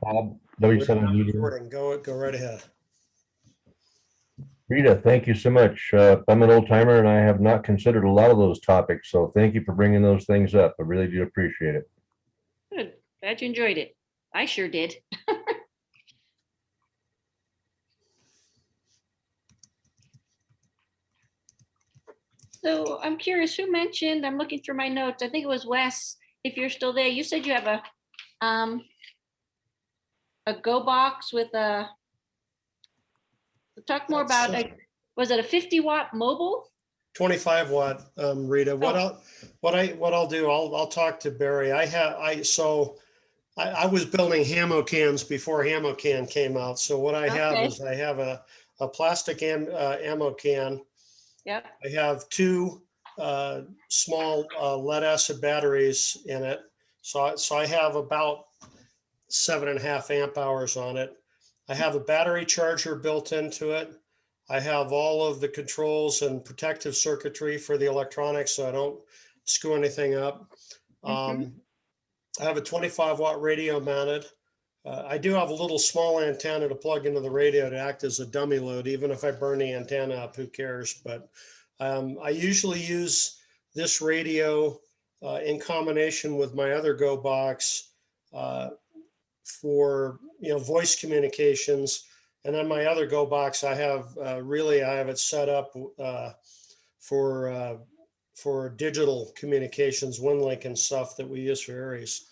Bob, We're W7 not Media. recording. Go right ahead. Rita, thank you so much. I'm an old timer and I have not considered a lot of those topics, so thank you for bringing those things up. I really do appreciate it. Good. Glad you enjoyed it. I sure did. So I'm curious, who mentioned, I'm looking through my notes, I think it was Wes, if you're still there, you said you have a Go box with talk more That's, about, was it a 50-watt mobile? 25 watt, Rita. Oh. What I'll do, I'll talk to Barry. I was building Hamocans before Hamocan came out. So what I have Okay. is I have a plastic ammo can. Yep. I have two small lead acid batteries in it. So I have about 7.5 amp hours on it. I have a battery charger built into it. I have all of the controls and protective circuitry for the electronics so I don't screw anything up. Mhm. I have a 25 watt radio mounted. I do have a little small antenna to plug into the radio to act as a dummy load. Even if I burn the antenna up, who cares? But I usually use this radio in combination with my other Go box for voice communications. And then my other Go box, I have I have it set up for digital communications, WinLink and stuff that we use for Aries.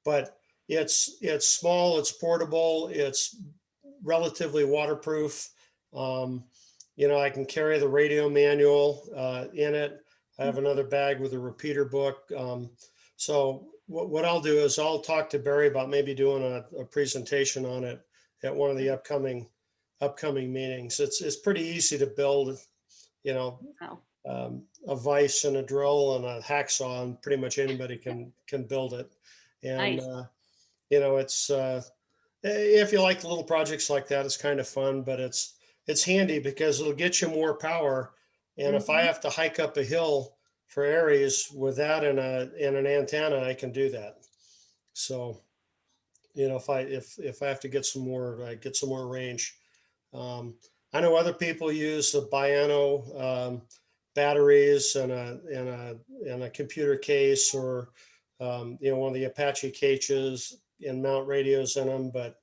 But it's small, it's portable, it's relatively waterproof. I can carry the radio manual in it. I have another bag with a repeater book. So what I'll do is I'll talk to Barry about maybe doing a presentation on it at one of the upcoming meetings. It's pretty easy to build, Oh, a vise and a drill and a hacksaw, and pretty much anybody can build it. And nice. it's if you like little projects like that, it's kind of fun, but it's handy because it'll get you more power. And if I Mhm. have to hike up a hill for Aries with that and an antenna, I can do that. So if I have to get some more, get some more range. Um, I know other people use the Biano batteries and a computer case, or one of the Apache cages and mount radios in them. But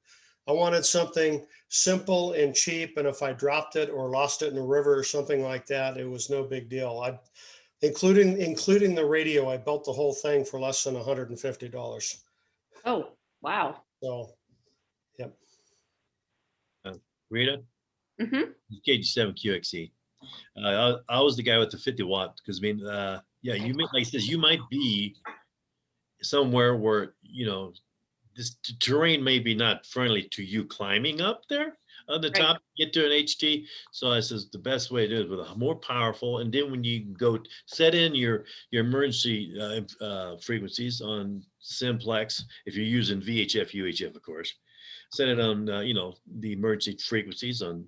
I wanted something simple and cheap, and if I dropped it or lost it in a river or something like that, it was no big deal. Including the radio, I built the whole thing for less than $150. Oh, wow. So, yep. Rita, Hmm. KG7QXE. I was the guy with the 50 watt because yeah, you may, like I says, you might be somewhere where this terrain may be not friendly to you climbing up there on the Right. top, get to an HT. So I says the best way to do it with a more powerful, and then when you go set in your emergency frequencies on simplex, if you're using VHF, UHF, of course, set it on the emergency frequencies on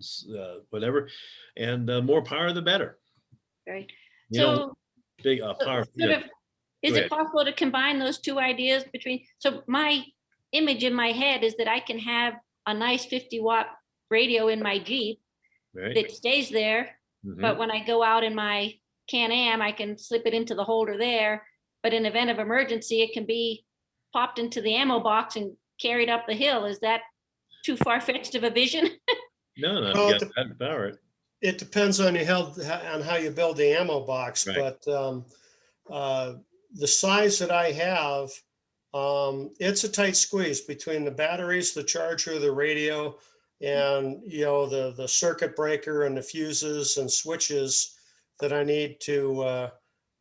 whatever, and more power the better. Right. You know, So big power. sort of, is Go it ahead. possible to combine those two ideas between, so my image in my head is that I can have a nice 50-watt radio in my Jeep Right. that stays there, but Mhm. when I go out in my Can-Am, I can slip it into the holder there. But in event of emergency, it can be popped into the ammo box and carried up the hill. Is that too far-fetched of a vision? No, if Well, you got that power. it depends on how you build the ammo box, Right. but the size that I have, it's a tight squeeze between the batteries, the charger, the radio, and the circuit breaker and the fuses and switches that I need to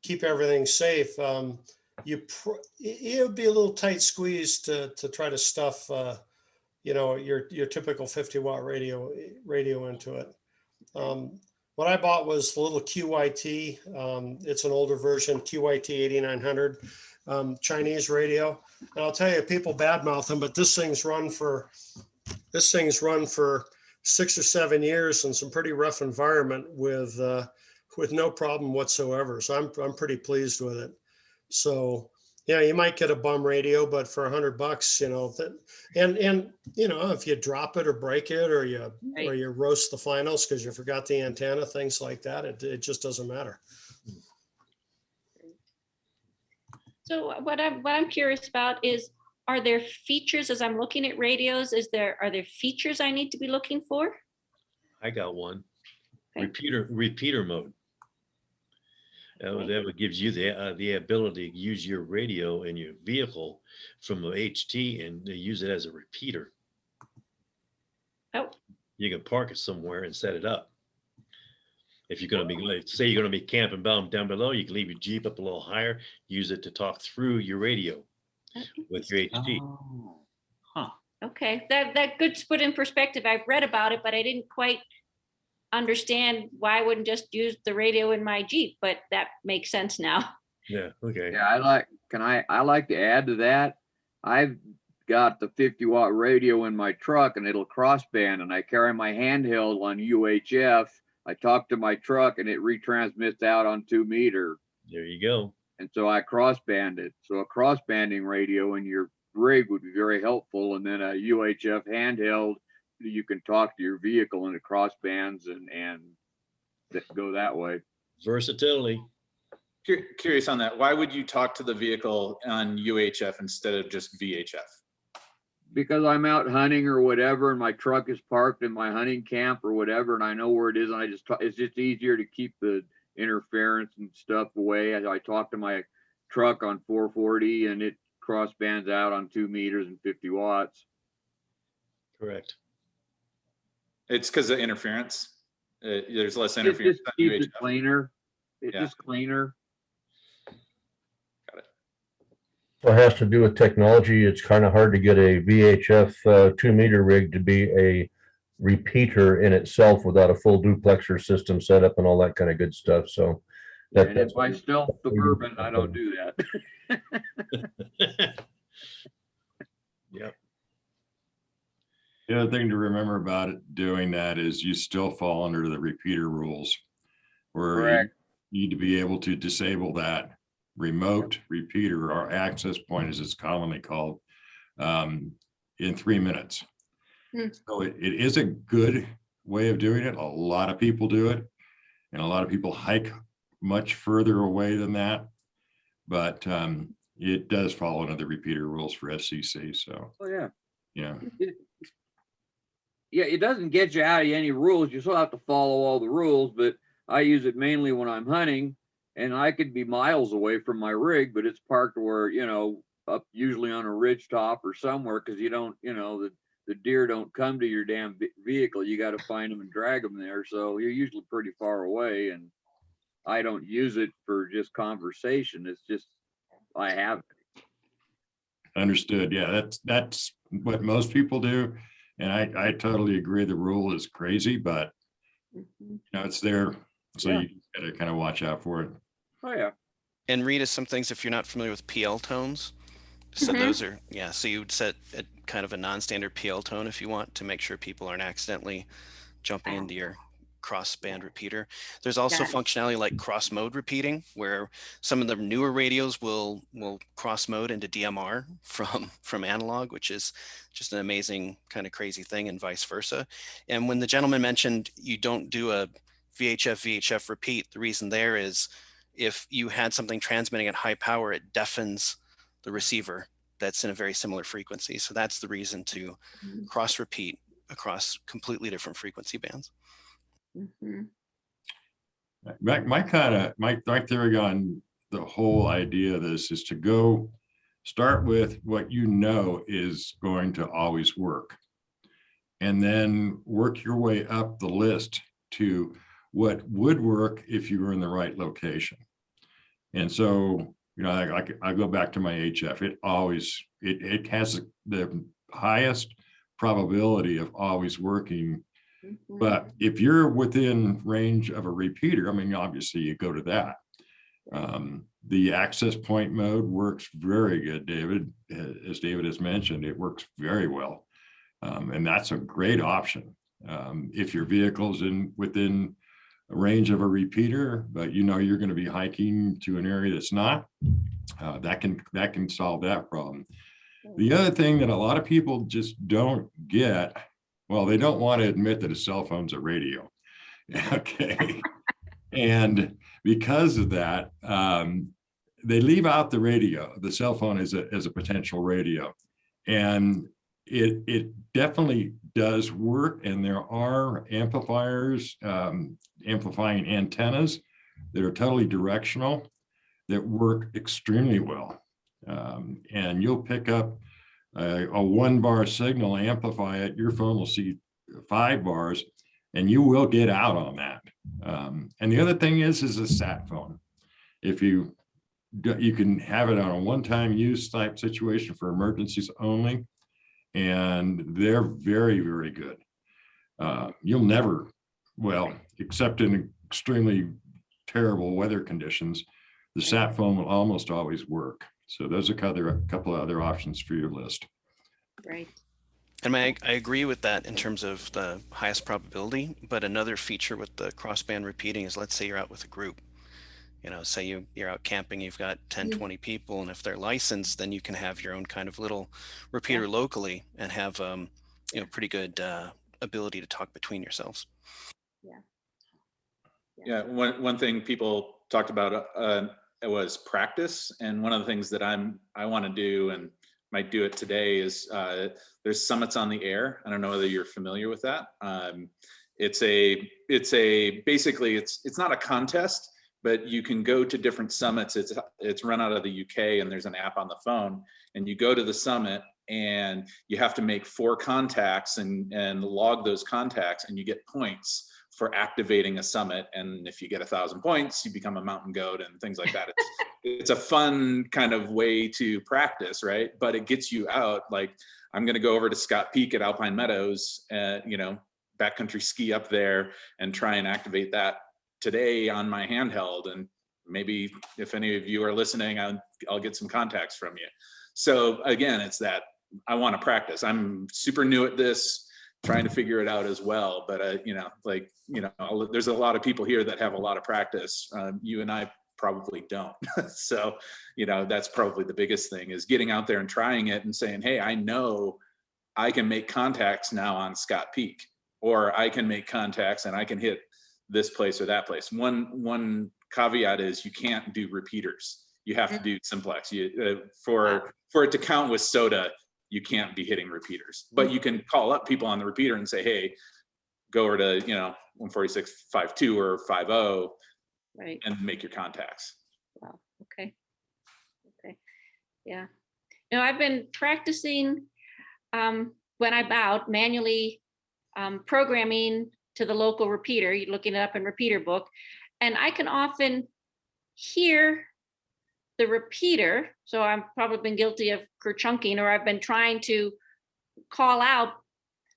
keep everything safe. It would be a little tight squeeze to try to stuff your typical 50 watt radio into it. What I bought was the little QYT. It's an older version, QYT 8900 Chinese radio. And I'll tell you, people badmouth them, but this thing's run for 6 or 7 years in some pretty rough environment with no problem whatsoever. So I'm pretty pleased with it. So Yeah, you might get a bum radio, but for $100, that, and if you drop it or break it, or you roast the finals because you forgot the antenna, things like that, it just doesn't matter. So what I'm curious about is, are there features as I'm looking at radios? Are there features I need to be looking for? I got one. Okay. Repeater mode. That would gives you the ability to use your radio in your vehicle from a HT and to use it as a repeater. Oh, You can park it somewhere and set it up. If you're going to be, say you're going to be camping down below, you can leave your Jeep up a little higher, use it to talk through your radio with your HT. Oh, huh. okay. That good to put in perspective. I've read about it, but I didn't quite understand why I wouldn't just use the radio in my Jeep, but that makes sense now. Yeah. Okay. Yeah, I like to add to that. I've got the 50-watt radio in my truck and it'll crossband, and I carry my handheld on UHF. I talk to my truck and it retransmits out on 2 meter. There you go. And so I crossband it. So a crossbanding radio in your rig would be very helpful. And then a UHF handheld, you can talk to your vehicle and it crossbands and go that way. Versatility. Curious on that. Why would you talk to the vehicle on UHF instead of just VHF? Because I'm out hunting or whatever, and my truck is parked in my hunting camp or whatever, and I know where it is, and it's just easier to keep the interference and stuff away. As I talk to my truck on 440 and it crossbands out on 2 meters and 50 watts. Correct. It's because of interference. There's less It interference just on keeps it UHF. cleaner. It's Yeah. just cleaner. So it has to do with technology. It's kind of hard to get a VHF 2-meter rig to be a repeater in itself without a full duplexer system set up and all that kind of good stuff. So And if I stealth Suburban, I don't do that. Yep. The other thing to remember about it, doing that is you still fall under the repeater rules, where Correct. you need to be able to disable that remote repeater, or access point as it's commonly called, in 3 minutes. So it is a good way of doing it. A lot of people do it, and a lot of people hike much further away than that, but it does fall under the repeater rules for FCC. So Oh yeah. yeah. Yeah, it doesn't get you out of any rules. You still have to follow all the rules, but I use it mainly when I'm hunting, and I could be miles away from my rig, but it's parked where, up usually on a ridge top or somewhere, because you don't, the deer don't come to your damn vehicle. You got to find them and drag them there. So you're usually pretty far away, and I don't use it for just conversation. It's just, I have it. Understood. Yeah, that's what most people do. And I totally agree. The rule is crazy, but it's there. So Yeah. you gotta kind of watch out for it. Oh yeah. And read is some things if you're not familiar with PL tones. So those are, so you would set a kind of a non-standard PL tone if you want, to make sure people aren't accidentally jumping into your cross-band repeater. There's also functionality like cross-mode repeating, where some of the newer radios will cross-mode into DMR from analog, which is just an amazing kind of crazy thing, and vice versa. And when the gentleman mentioned you don't do a VHF repeat, the reason there is if you had something transmitting at high power, it deafens the receiver that's in a very similar frequency. So that's the reason to cross repeat across completely different frequency bands. My theory on the whole idea of this is to start with what is going to always work, and then work your way up the list to what would work if you were in the right location. And so, I go back to my HF. It has the highest probability of always working. But if you're within range of a repeater, obviously you go to that. The access point mode works very good, David. As David has mentioned, it works very well. And that's a great option. If your vehicle's within range of a repeater, but you know you're going to be hiking to an area that's not, that can solve that problem. The other thing that a lot of people just don't get, well, they don't want to admit that a cell phone's a radio. Okay. And because of that, they leave out the radio. The cell phone is a potential radio. And it definitely does work. And there are amplifiers, amplifying antennas that are totally directional that work extremely well. And you'll pick up a 1-bar signal, amplify it, your phone will see 5 bars, and you will get out on that. And the other thing is a sat phone. If you can have it on a one-time use type situation for emergencies only, and they're very, very good. You'll never, well, except in extremely terrible weather conditions, the sat phone will almost always work. So those are a couple of other options for your list. Right. And I agree with that in terms of the highest probability, but another feature with the crossband repeating is, let's say you're out with a group, you know, say you're out camping, you've got 10, 20 people, and if they're licensed, then you can have your own kind of little repeater locally and have, you know, pretty good ability to talk between yourselves. Yeah, one thing people talked about it was practice, and one of the things that I want to do and might do it today is there's Summits on the Air. I don't know whether you're familiar with that. Basically it's not a contest, but you can go to different summits. It's run out of the UK, and there's an app on the phone, and you go to the summit and you have to make 4 contacts and log those contacts, and you get points for activating a summit. And if you get 1,000 points, you become a mountain goat and things like that. It's a fun kind of way to practice, right? But it gets you out. Like, I'm going to go over to Scott Peak at Alpine Meadows, you know, backcountry ski up there, and try and activate that today on my handheld. And maybe if any of you are listening, I'll get some contacts from you. So again, it's that I want to practice. I'm super new at this, trying to figure it out as well. But you know, like, you know, there's a lot of people here that have a lot of practice. You and I probably don't. So, you know, that's probably the biggest thing, is getting out there and trying it and saying, hey, I know I can make contacts now on Scott Peak, or I can make contacts and I can hit this place or that place. One caveat is you can't do repeaters. You have to do simplex. For it to count with SOTA, you can't be hitting repeaters, but you can call up people on the repeater and say, hey, go over to, you know, 146.52 or 50, Right. and make your contacts. Wow. Okay. Yeah. No, I've been practicing when I'm out manually programming to the local repeater, you're looking it up in repeater book, and I can often hear the repeater. So I've probably been guilty of kerchunking, or I've been trying to call out,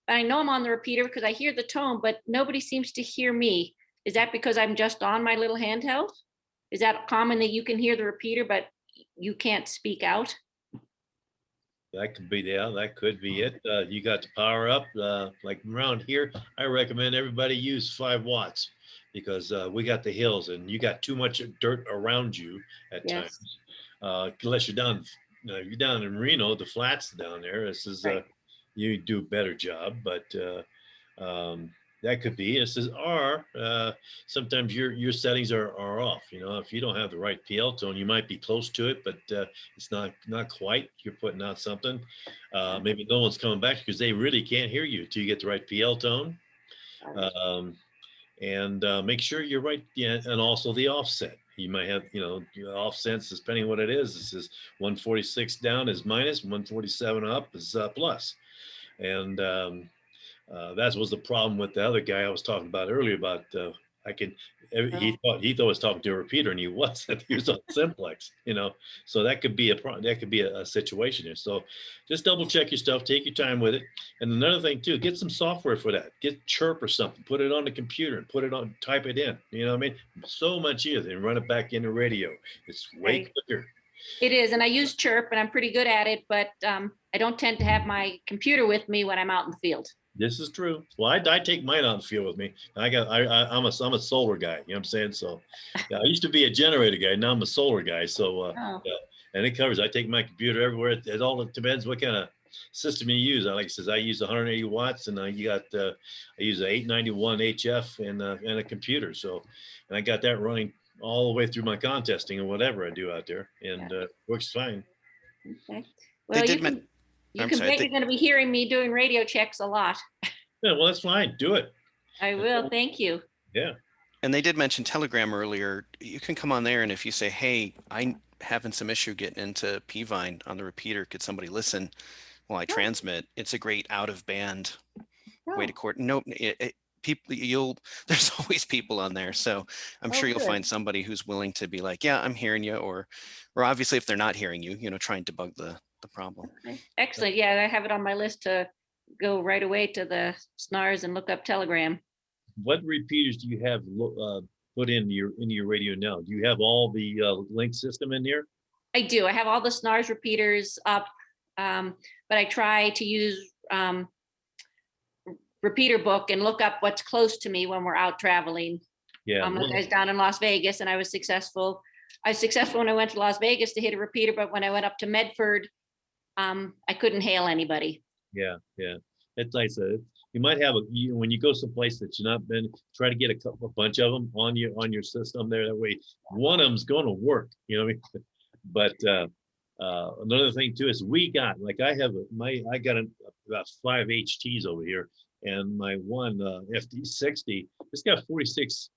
but I know I'm on the repeater because I hear the tone, but nobody seems to hear me. Is that because I'm just on my little handheld? Is that common that you can hear the repeater, but you can't speak out? That could be, yeah, that could be it. You got to power up, like around here, I recommend everybody use 5 watts, because we got the hills and you got too much dirt around you at Yes. times. Unless you're down in Reno, the flats down there, this is, Right. you do a better job, but that could be. It says sometimes your settings are off. You know, if you don't have the right PL tone, you might be close to it, but it's not quite. You're putting out something. Maybe no one's coming back because they really can't hear you till you get the right PL tone. And make sure you're right. Yeah, and also the offset. You might have, you know, your offsets, depending on what it is. This is 146 down is minus, 147 up is plus. And that was the problem with the other guy I was talking about earlier about he thought he was talking to a repeater and he wasn't. He was on simplex, you know. So that could be a situation here. So just double check your stuff, take your time with it. And another thing too, get some software for that. Get Chirp or something, put it on the computer and put it on, type it in. You know what I mean? So much easier than run it back into radio. It's way Right. quicker. It is, and I use Chirp and I'm pretty good at it, but I don't tend to have my computer with me when I'm out in the field. This is true. Well, I take mine out in the field with me. I'm a solar guy, you know what I'm saying? So yeah, I used to be a generator guy. Now I'm a solar guy. So, Oh, yeah, and it covers, I take my computer everywhere. It all depends what kind of system you use. Like I says, I use 180 watts and I use a 891 HF and a computer. So, and I got that running all the way through my contesting and whatever I do out there, and works fine. okay. They Well, did you I'm can sorry, bet you're gonna be hearing me doing radio checks a lot. Yeah, well, that's fine. Do it. I will, thank you. Yeah. And they did mention Telegram earlier. You can come on there, and if you say, hey, I'm having some issue getting into Pvine on the repeater, could somebody listen while I transmit? It's a great out of band way to court. No, people, there's always people on there. So I'm sure you'll good. find somebody who's willing to be like, yeah, I'm hearing you. Or obviously if they're not hearing you, try and debug the problem. Okay. Excellent. Yeah, I have it on my list to go right away to the SNARS and look up Telegram. What repeaters do you have put in your radio now? Do you have all the link system in there? I do. I have all the SNARS repeaters up, but I try to use Repeater Book and look up what's close to me when we're out traveling. Yeah. I was down in Las Vegas and I was successful. I was successful when I went to Las Vegas to hit a repeater, but when I went up to Medford, I couldn't hail anybody. Yeah. It's like I said, you might have when you go someplace that you've not been, try to get a bunch of them on your system there. That way, one of them's going to work. You know what I mean? But another thing too is I got about 5 HTs over here, and my one FD60, it's got 46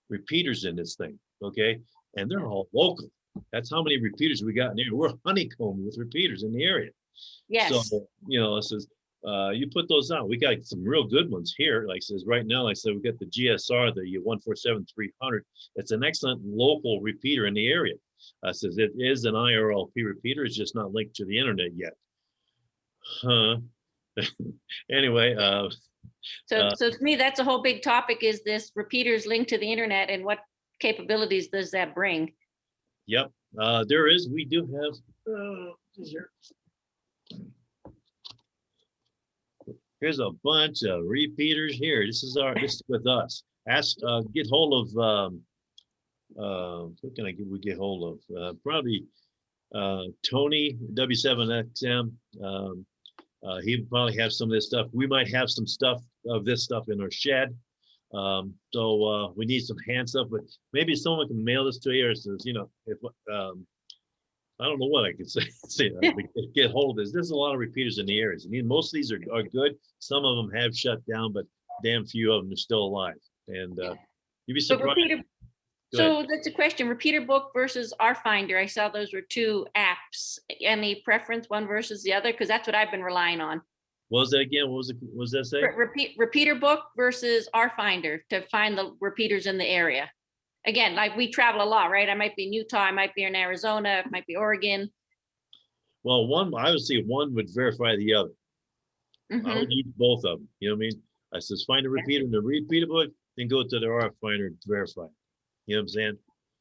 repeaters in this thing. Okay, and they're all local. That's how many repeaters we got in here. We're honeycombed with repeaters in the area. Yes. So, it says, you put those out. We got some real good ones here. Like I says, right now, like I said, we got the GSR, the 147-300. It's an excellent local repeater in the area. Says it is an IRLP repeater. It's just not linked to the internet yet. Huh. Anyway. So to me, that's a whole big topic, is this repeaters linked to the internet and what capabilities does that bring? Yep. We do have, here's a bunch of repeaters here. This is with us. Get hold of, what can we get hold of? Probably Tony, W7XM. He would probably have some of this stuff. We might have some this stuff in our shed. So we need some hand stuff, but maybe someone can mail this to you, or says, if I don't know what I can say. Get hold of this. There's a lot of repeaters in the areas. Most of these are good. Some of them have shut down, but damn few of them are still alive. And you'd be surprised. So that's a question. Repeater Book versus RFinder. I saw those were two apps. Any preference, one versus the other? Because that's what I've been relying on. What was that again? What was that say? Repeater Book versus RFinder to find the repeaters in the area. Again, like we travel a lot, right? I might be in Utah, I might be in Arizona, it might be Oregon. Well, I would say one would verify the other. I would use both of them. You know what I mean? I says find a repeater in the repeater book, then go to the RFinder to verify. You know what I'm saying?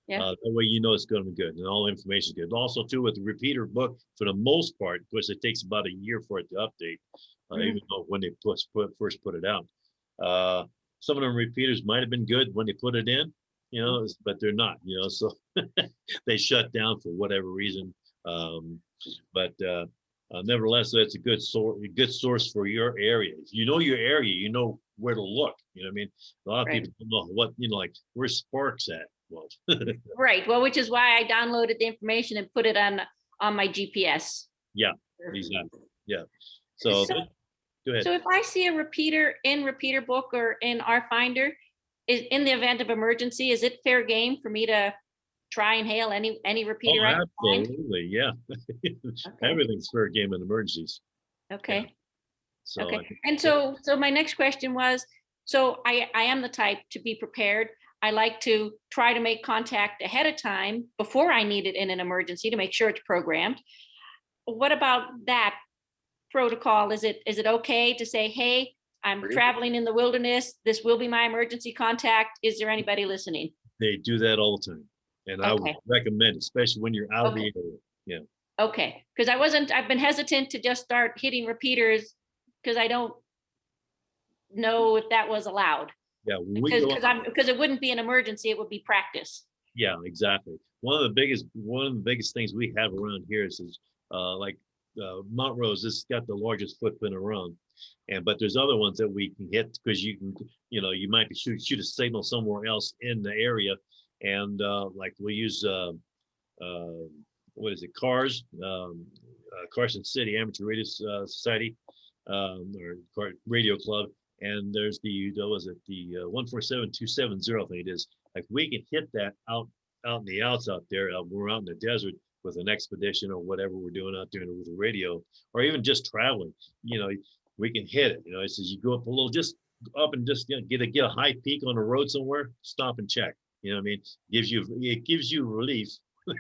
Yeah. That way it's going to be good and all the information is good. Also, too, with the repeater book, for the most part, of course, it takes about a year for it to update, even though when they first put it out. Some of them repeaters might have been good when they put it in, but they're not, so they shut down for whatever reason. But nevertheless, that's a good source for your area. If you know your area, you know where to look. You know what I mean? A lot of people don't know what, like where's Sparks at? Well, right. Well, which is why I downloaded the information and put it on my GPS. Yeah, exactly. Yeah. So go ahead. So if I see a repeater in Repeater Book or in RFinder, in the event of emergency, is it fair game for me to try and hail any repeater? Absolutely, yeah. Everything's fair game in emergencies. Okay. Yeah. So, okay. And so my next question was, so I am the type to be prepared. I like to try to make contact ahead of time before I need it in an emergency to make sure it's programmed. What about that protocol? Is it okay to say, hey, I'm traveling in the wilderness. This will be my emergency contact. Is there anybody listening? They do that all the time. And I would recommend, especially when you're out of the area. Yeah. Okay. Because I've been hesitant to just start hitting repeaters because I don't know if that was allowed. Yeah, we go, Because it wouldn't be an emergency, it would be practice. yeah, exactly. One of the biggest things we have around here is like Mount Rose. This has got the largest footprint around, but there's other ones that we can hit because you can, you might shoot a signal somewhere else in the area, and like we use what is it, CARS, Carson City Amateur Radio Society, or Radio Club, and there's the 147270, I think it is. Like we can hit that out in the outs out there. We're out in the desert with an expedition or whatever we're doing out there with the radio, or even just traveling. We can hit it. It says you go up a little, just up and just get a high peak on the road somewhere, stop and check. You know what I mean? It gives you relief that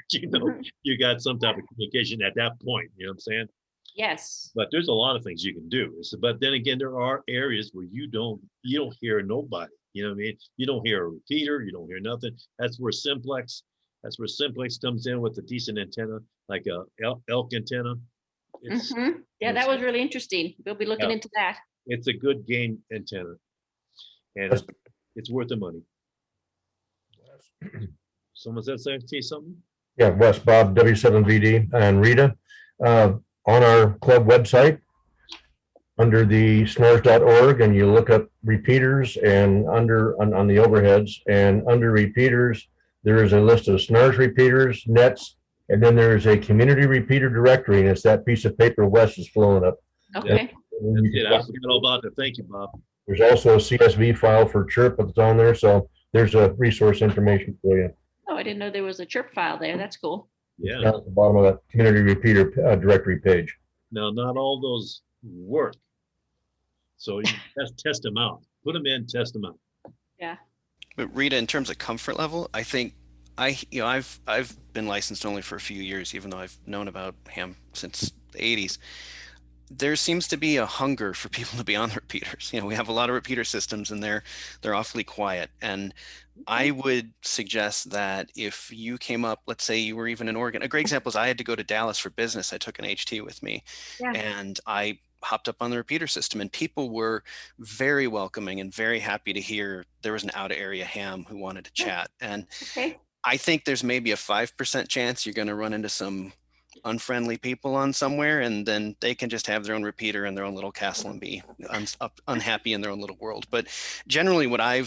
you got some type of communication at that point. You know what I'm saying? Yes. But there's a lot of things you can do. But then again, there are areas where you don't hear nobody. You know what I mean? You don't hear a repeater. You don't hear nothing. That's where Simplex comes in with a decent antenna, like a elk antenna. Yeah, that was really interesting. We'll be looking into that. It's a good gain antenna, and it's worth the money. Someone said say something? Yeah, Wes, Bob, W7VD, and Rita. On our club website, under the snars.org, and you look up repeaters, and on the overheads, and under repeaters, there is a list of SNARS repeaters, nets, and then there's a community repeater directory, and it's that piece of paper Wes is flowing up. Okay. That's it. I forgot all about that. Thank you, Bob. There's also a CSV file for Chirp that's on there, so there's a resource information for you. Oh, I didn't know there was a chirp file there. That's cool. Yeah. Down at the bottom of that community repeater directory page. Now, not all those work, so you test them out. Put them in, test them out. Yeah. But Rita, in terms of comfort level, I think I've been licensed only for a few years, even though I've known about ham since the 80s. There seems to be a hunger for people to be on the repeaters. We have a lot of repeater systems, and they're awfully quiet. And I would suggest that if you came up, let's say you were even in Oregon. A great example is I had to go to Dallas for business. I took an HT with me, and I hopped up on the repeater system, and people were very welcoming and very happy to hear there was an out of area ham who wanted to chat. And I think there's maybe a 5% chance you're going to run into some unfriendly people on somewhere, and then they can just have their own repeater in their own little castle and be unhappy in their own little world. But generally what I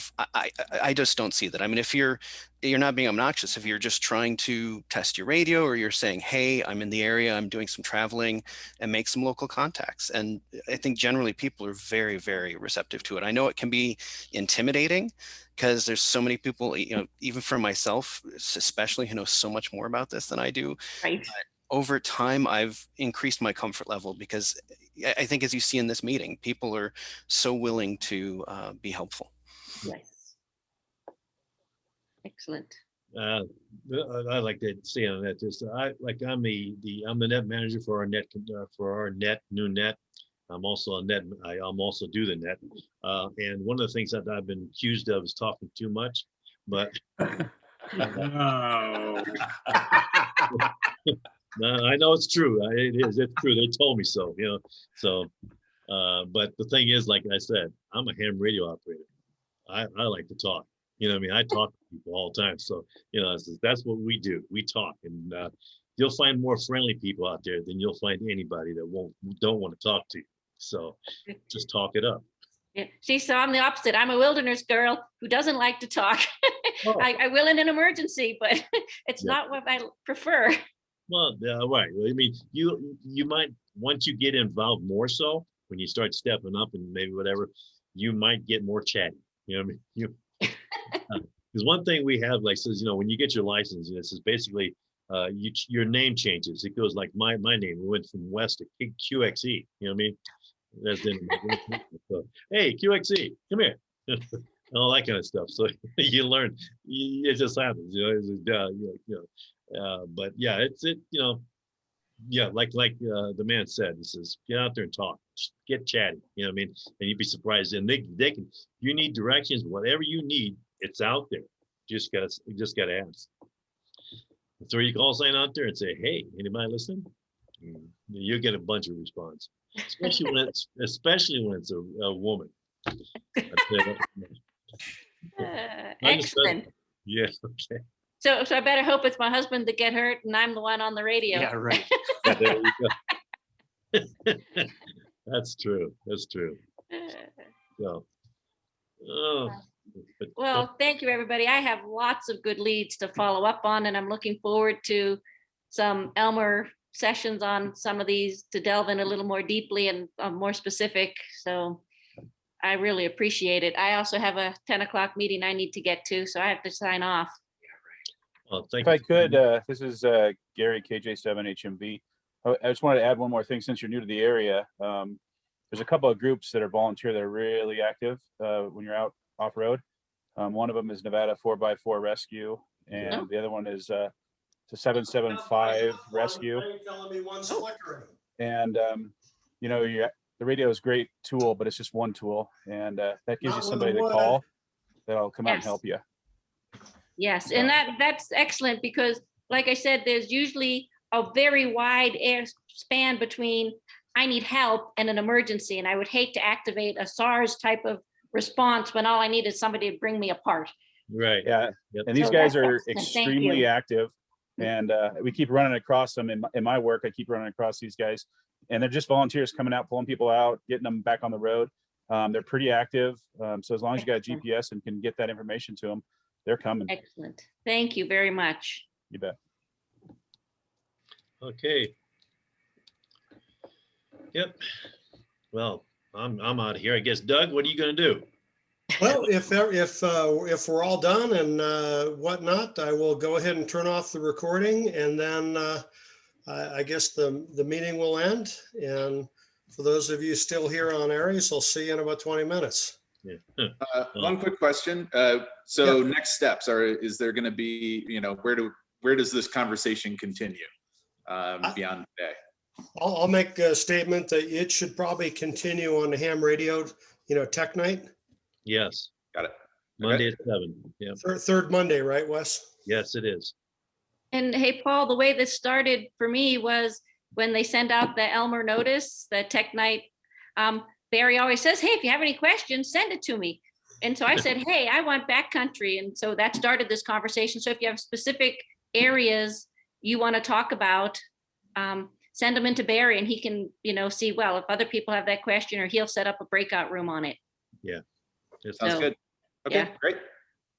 just don't see that. I mean, if you're not being obnoxious, if you're just trying to test your radio, or you're saying, hey, I'm in the area, I'm doing some traveling, and make some local contacts. And I think generally people are very, very receptive to it. I know it can be intimidating because there's so many people, even for myself, especially, who know so much more about this than I do. Right. But over time, I've increased my comfort level because I think, as you see in this meeting, people are so willing to be helpful. Yes. Excellent. I like to say on that. I'm the net manager for our new net. I'm also I'm also do the net. And one of the things that I've been accused of is talking too much, but. No, I know it's true. It's true. They told me so, So, but the thing is, like I said, I'm a ham radio operator. I like to talk. I mean, I talk to people all the time. So, that's what we do. We talk, and you'll find more friendly people out there than you'll find anybody that don't want to talk to you. So, just talk it up. Yeah. See, so I'm the opposite. I'm a wilderness girl who doesn't like to talk. Oh. I will in an emergency, but it's not what I prefer. Well, right. I mean, you might, once you get involved more so, when you start stepping up and maybe whatever, you might get more chatty. You know what I mean? Because one thing we have, like, says, when you get your license, this is basically your name changes. It goes like my name. We went from West to QXE. You know what I mean? That's so, hey, QXE, come here. All that kind of stuff. So you learn. It just happens. But yeah, like the man said, he says, get out there and talk, just get chatty, you know what I mean? And you'd be surprised. And they can, you need directions, whatever you need, it's out there. You just gotta ask. Throw your call sign out there and say, hey, anybody listening? You get a bunch of response, especially when it's a woman. I tell you what. Excellent. Yeah, okay. So I better hope it's my husband that get hurt and I'm the one on the radio. Yeah, right. Yeah, there we go. That's true. That's true. So, oh, but Well, thank you, everybody. I have lots of good leads to follow up on, and I'm looking forward to some Elmer sessions on some of these to delve in a little more deeply and more specific. So I really appreciate it. I also have a 10 o'clock meeting I need to get to, so I have to sign off. well, thank If I you. could, this is Gary, KJ7HMB. I just wanted to add one more thing since you're new to the area. There's a couple of groups that are volunteer that are really active when you're out off-road. One of them is Nevada 4x4 Rescue, and the other one is the 775 Rescue. Telling me one's flickering. And you know, the radio is a great tool, but it's just one tool, and that gives you Not with somebody the to wood. call that'll come out and Yes. help you. Yes, and that's excellent because like I said, there's usually a very wide air span between I need help and an emergency. And I would hate to activate a SARS type of response when all I need is somebody to bring me a part. Right. Yeah, Yep. and these So guys that's are excellent. Thank extremely you. active, and we keep running across them in my work. I keep running across these guys, and they're just volunteers coming out, pulling people out, getting them back on the road. They're pretty active, so as long as you got a Excellent. GPS and can get that information to them, they're coming. Excellent. Thank you very much. You bet. Okay. Yep. Well, I'm out of here. I guess, Doug, what are you gonna do? Well, if we're all done and whatnot, I will go ahead and turn off the recording, and then I guess the meeting will end. And for those of you still here on Aries, I'll see you in about 20 minutes. Yeah. One quick question. So next steps is there going to be, where does this conversation continue beyond today? I'll make a statement that it should probably continue on the ham radio, tech night, Yes, Got it. Monday at 7. Yeah, third Monday, right, Wes? yes, it is. And hey, Paul, the way this started for me was when they send out the Elmer notice, the tech night. Barry always says, hey, if you have any questions, send it to me. And so I said, hey, I want backcountry. And so that started this conversation. So if you have specific areas you want to talk about, send them into Barry and he can, see, well, if other people have that question, or he'll set up a breakout room on it. It's- Sounds So, good. Okay, yeah. great.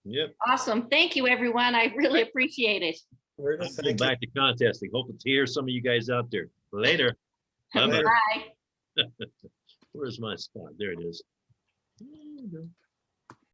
Yep. Awesome. Thank you, everyone. I really appreciate it. We're I'm gonna going thank you. back to contesting. Hoping to hear some of you guys out there later. Bye-bye. Later. Bye. Where's my spot? There it is.